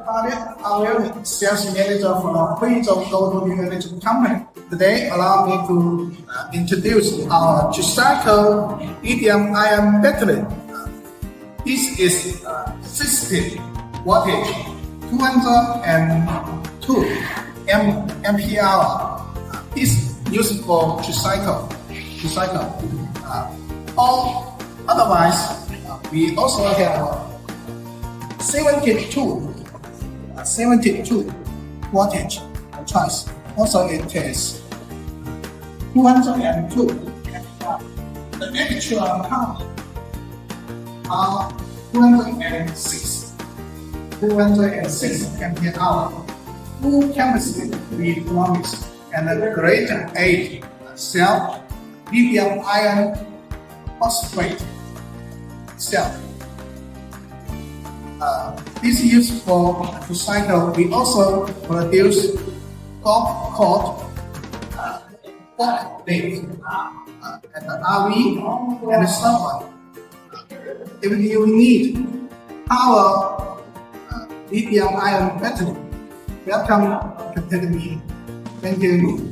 I'm sales manager for a Huizhou Global New Energy company. Today, allow me to introduce our tricycle lithium-ion battery. This is 60 wattage, 202 ampere. This is used for tricycle. Or otherwise, we also have 72 wattage choice. Also it is 202. The actual count are 206 ampere hour. Full capacity we promise, and a grade A cell lithium-ion phosphate cell. This is used for tricycle. We also produce golf court, fork lift, and the RV, and so on. If you need power lithium-ion battery, welcome to me. Thank you.